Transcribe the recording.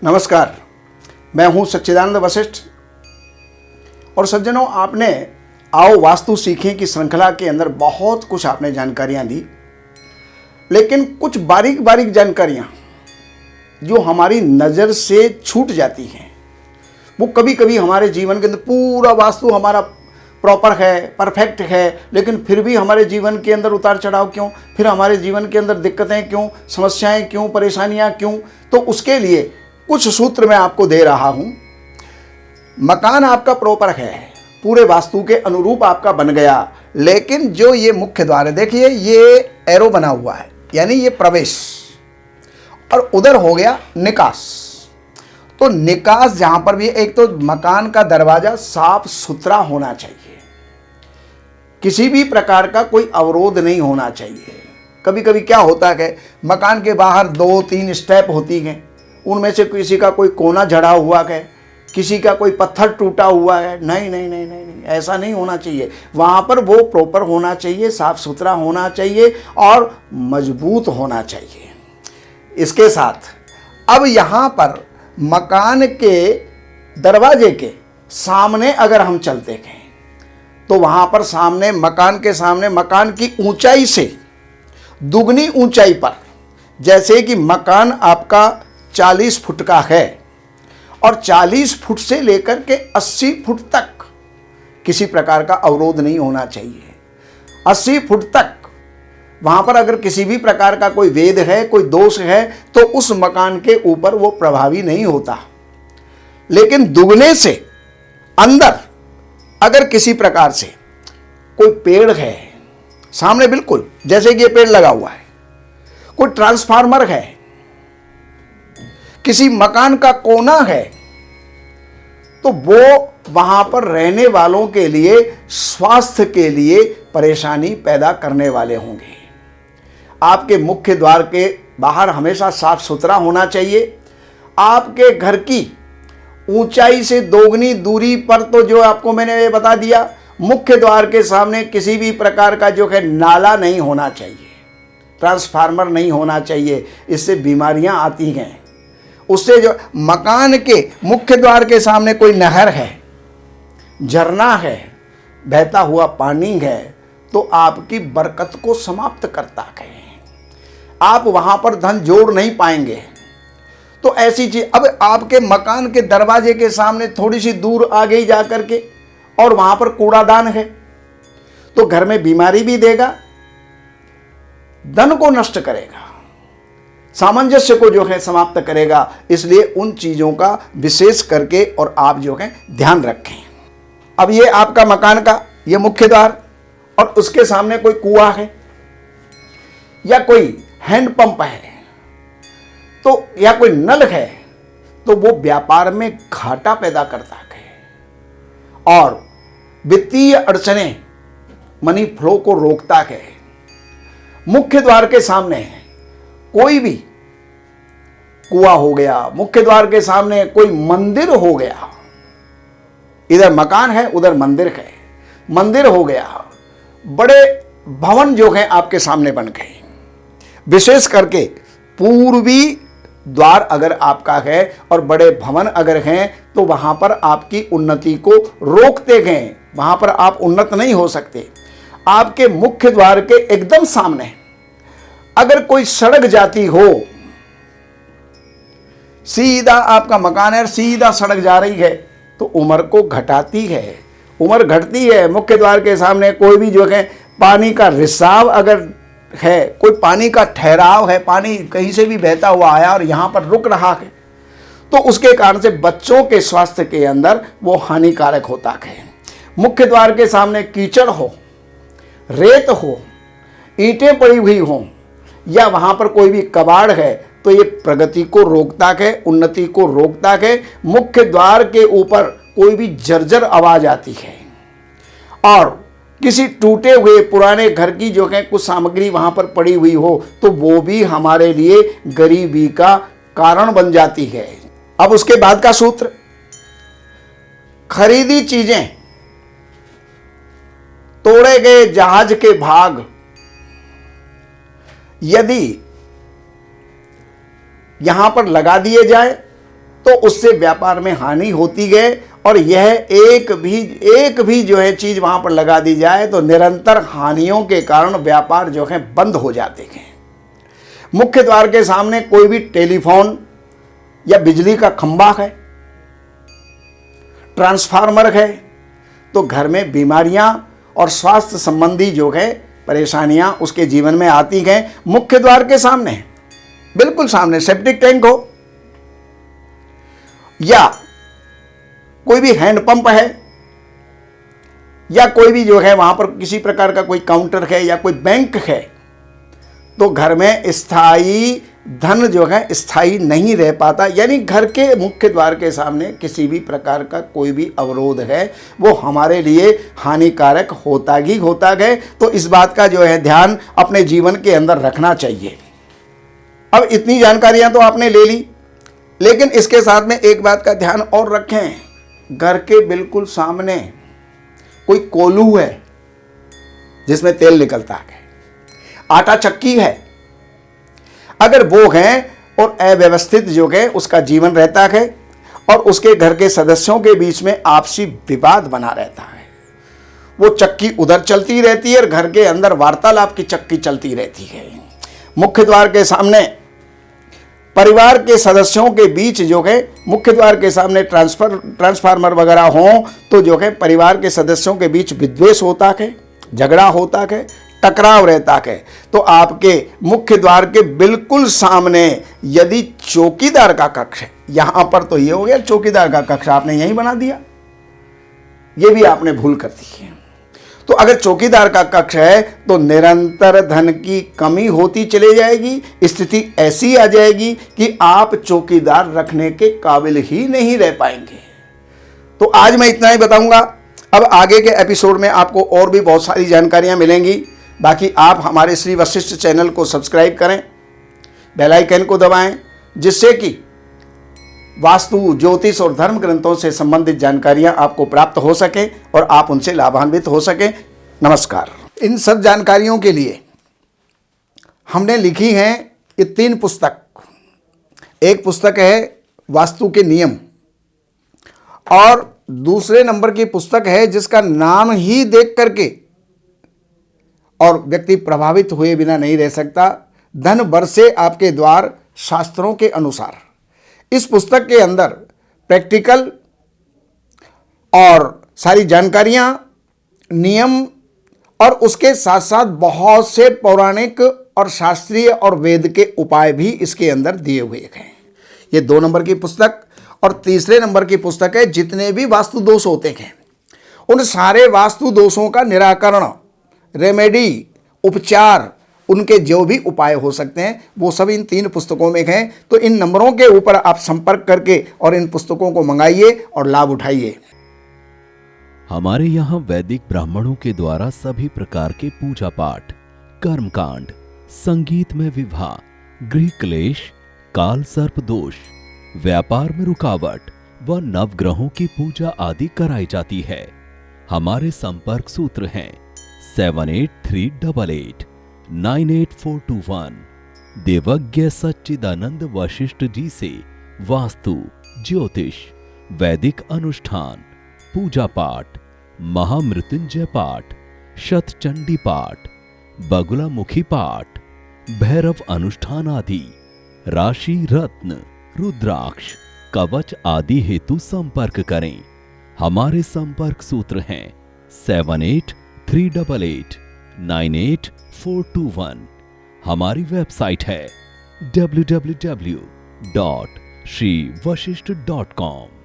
नमस्कार, मैं हूं सच्चिदानंद वशिष्ठ। और सज्जनों, आपने आओ वास्तु सीखें की श्रृंखला के अंदर बहुत कुछ आपने जानकारियां दी, लेकिन कुछ बारीक बारीक जानकारियां जो हमारी नज़र से छूट जाती हैं, वो कभी कभी हमारे जीवन के अंदर पूरा वास्तु हमारा प्रॉपर है, परफेक्ट है, लेकिन फिर भी हमारे जीवन के अंदर उतार चढ़ाव क्यों, फिर हमारे जीवन के अंदर दिक्कतें क्यों, समस्याएं क्यों, परेशानियां क्यों। तो उसके लिए कुछ सूत्र मैं आपको दे रहा हूं। मकान आपका प्रॉपर है, पूरे वास्तु के अनुरूप आपका बन गया, लेकिन जो ये मुख्य द्वार है, देखिए ये एरो बना हुआ है, यानी ये प्रवेश, और उधर हो गया निकास। तो निकास जहां पर भी, एक तो मकान का दरवाजा साफ सुथरा होना चाहिए, किसी भी प्रकार का कोई अवरोध नहीं होना चाहिए। कभी कभी क्या होता है, मकान के बाहर 2-3 स्टेप होती हैं, उनमें से किसी का कोई कोना झड़ा हुआ है, किसी का कोई पत्थर टूटा हुआ है। नहीं नहीं नहीं नहीं नहीं, ऐसा नहीं होना चाहिए। वहाँ पर वो प्रॉपर होना चाहिए, साफ सुथरा होना चाहिए और मजबूत होना चाहिए। इसके साथ अब यहाँ पर मकान के दरवाजे के सामने अगर हम चलते हैं तो वहाँ पर सामने, मकान के सामने, मकान की ऊंचाई से दुगनी ऊंचाई पर, जैसे कि मकान आपका 40 फुट का है और 40 फुट से लेकर के 80 फुट तक किसी प्रकार का अवरोध नहीं होना चाहिए। 80 फुट तक वहां पर अगर किसी भी प्रकार का कोई वेद है, कोई दोष है, तो उस मकान के ऊपर वो प्रभावी नहीं होता। लेकिन दुगने से अंदर अगर किसी प्रकार से कोई पेड़ है सामने, बिल्कुल जैसे कि ये पेड़ लगा हुआ है, कोई ट्रांसफार्मर है, किसी मकान का कोना है, तो वो वहां पर रहने वालों के लिए, स्वास्थ्य के लिए परेशानी पैदा करने वाले होंगे। आपके मुख्य द्वार के बाहर हमेशा साफ सुथरा होना चाहिए। आपके घर की ऊंचाई से दोगुनी दूरी पर, तो जो आपको मैंने ये बता दिया, मुख्य द्वार के सामने किसी भी प्रकार का जो है नाला नहीं होना चाहिए, ट्रांसफार्मर नहीं होना चाहिए, इससे बीमारियां आती हैं। उससे जो मकान के मुख्य द्वार के सामने कोई नहर है, झरना है, बहता हुआ पानी है, तो आपकी बरकत को समाप्त करता है। आप वहां पर धन जोड़ नहीं पाएंगे। तो ऐसी चीज, अब आपके मकान के दरवाजे के सामने थोड़ी सी दूर आगे ही जा करके और वहां पर कूड़ादान है, तो घर में बीमारी भी देगा, धन को नष्ट करेगा, सामंजस्य को जो है समाप्त करेगा। इसलिए उन चीजों का विशेष करके और आप जो है ध्यान रखें। अब ये आपका मकान का ये मुख्य द्वार, और उसके सामने कोई कुआं है या कोई हैंडपंप है, तो या कोई नल है, तो वो व्यापार में घाटा पैदा करता है और वित्तीय अड़चने, मनी फ्लो को रोकता है। मुख्य द्वार के सामने कोई भी कुआं हो गया, मुख्य द्वार के सामने कोई मंदिर हो गया, इधर मकान है उधर मंदिर है, मंदिर हो गया, बड़े भवन जो है आपके सामने बन गए। विशेष करके पूर्वी द्वार अगर आपका है और बड़े भवन अगर हैं, तो वहां पर आपकी उन्नति को रोकते गए, वहां पर आप उन्नत नहीं हो सकते। आपके मुख्य द्वार के एकदम सामने अगर कोई सड़क जाती हो, सीधा आपका मकान है, सीधा सड़क जा रही है, तो उम्र को घटाती है, उम्र घटती है। मुख्य द्वार के सामने कोई भी जो है पानी का रिसाव अगर है, कोई पानी का ठहराव है, पानी कहीं से भी बहता हुआ आया और यहां पर रुक रहा है, तो उसके कारण से बच्चों के स्वास्थ्य के अंदर वो हानिकारक होता है। मुख्य द्वार के सामने कीचड़ हो, रेत हो, ईंटें पड़ी हुई हो, या वहां पर कोई भी कबाड़ है, तो ये प्रगति को रोकता है, उन्नति को रोकता है। मुख्य द्वार के ऊपर कोई भी जर्जर आवाज आती है और किसी टूटे हुए पुराने घर की जो है कुछ सामग्री वहां पर पड़ी हुई हो, तो वो भी हमारे लिए गरीबी का कारण बन जाती है। अब उसके बाद का सूत्र, खरीदी चीजें, तोड़े गए जहाज के भाग, यदि यहां पर लगा दिए जाए तो उससे व्यापार में हानि होती गई, और यह एक भी जो है चीज वहां पर लगा दी जाए तो निरंतर हानियों के कारण व्यापार जो है बंद हो जाते हैं। मुख्य द्वार के सामने कोई भी टेलीफोन या बिजली का खंभा है, ट्रांसफार्मर है, तो घर में बीमारियां और स्वास्थ्य संबंधी जो है परेशानियां उसके जीवन में आती हैं। मुख्य द्वार के सामने, बिल्कुल सामने सेप्टिक टैंक हो, या कोई भी हैंडपंप है, या कोई भी जो है वहां पर किसी प्रकार का कोई काउंटर है या कोई बैंक है, तो घर में स्थायी धन जो है स्थायी नहीं रह पाता। यानी घर के मुख्य द्वार के सामने किसी भी प्रकार का कोई भी अवरोध है वो हमारे लिए हानिकारक होता ही होता है। तो इस बात का जो है ध्यान अपने जीवन के अंदर रखना चाहिए। अब इतनी जानकारियां तो आपने ले ली, लेकिन इसके साथ में एक बात का ध्यान और रखें, घर के बिल्कुल सामने कोई कोल्हू है जिसमें तेल निकलता है, आटा चक्की है, अगर वो है और अव्यवस्थित जो है उसका जीवन रहता है और उसके घर के सदस्यों के बीच में आपसी विवाद बना रहता है, वो चक्की उधर चलती रहती है और घर के अंदर वार्तालाप की चक्की चलती रहती है। मुख्य द्वार के सामने परिवार के सदस्यों के बीच जो है मुख्य द्वार के सामने ट्रांसफार्मर वगैरह हो तो जो है परिवार के सदस्यों के बीच विद्वेष होता है, झगड़ा होता है, टकराव रहता है। तो आपके मुख्य द्वार के बिल्कुल सामने यदि चौकीदार का कक्ष है, यहां पर तो ये हो गया चौकीदार का कक्ष आपने यहीं बना दिया, ये भी आपने भूल कर दी है। तो अगर चौकीदार का कक्ष है तो निरंतर धन की कमी होती चली जाएगी, स्थिति ऐसी आ जाएगी कि आप चौकीदार रखने के काबिल ही नहीं रह पाएंगे। तो आज मैं इतना ही बताऊंगा। अब आगे के एपिसोड में आपको और भी बहुत सारी जानकारियां मिलेंगी। बाकी आप हमारे श्री वशिष्ठ चैनल को सब्सक्राइब करें, बेल आइकन को दबाएं, जिससे कि वास्तु, ज्योतिष और धर्म ग्रंथों से संबंधित जानकारियां आपको प्राप्त हो सके और आप उनसे लाभान्वित हो सके। नमस्कार। इन सब जानकारियों के लिए हमने लिखी हैं ये 3 पुस्तक। एक पुस्तक है वास्तु के नियम, और दूसरे नंबर की पुस्तक है जिसका नाम ही देख करके और व्यक्ति प्रभावित हुए बिना नहीं रह सकता, धन बरसे आपके द्वार शास्त्रों के अनुसार। इस पुस्तक के अंदर प्रैक्टिकल और सारी जानकारियां, नियम और उसके साथ साथ बहुत से पौराणिक और शास्त्रीय और वेद के उपाय भी इसके अंदर दिए हुए हैं। ये 2 नंबर की पुस्तक। और तीसरे नंबर की पुस्तक है जितने भी वास्तु दोष होते हैं उन सारे वास्तु दोषों का निराकरण, रेमेडी, उपचार, उनके जो भी उपाय हो सकते हैं वो सब इन 3 पुस्तकों में हैं। तो इन नंबरों के ऊपर आप संपर्क करके और इन पुस्तकों को मंगाइए और लाभ उठाइए। हमारे यहाँ वैदिक ब्राह्मणों के द्वारा सभी प्रकार के पूजा पाठ, कर्मकांड, संगीत में विवाह, गृह क्लेश, काल सर्प दोष, व्यापार में रुकावट व नवग्रहों की पूजा आदि कराई जाती है। हमारे संपर्क सूत्र हैं 7838898421। देवज्ञ सच्चिदानंद वशिष्ठ जी से वास्तु, ज्योतिष, वैदिक अनुष्ठान, पूजा पाठ, महामृत्युंजय पाठ, शतचंडी पाठ, बगुलामुखी पाठ, भैरव अनुष्ठान आदि, राशि रत्न, रुद्राक्ष, कवच आदि हेतु संपर्क करें। हमारे संपर्क सूत्र हैं 7838898421। हमारी वेबसाइट है www.shrivashishth.com।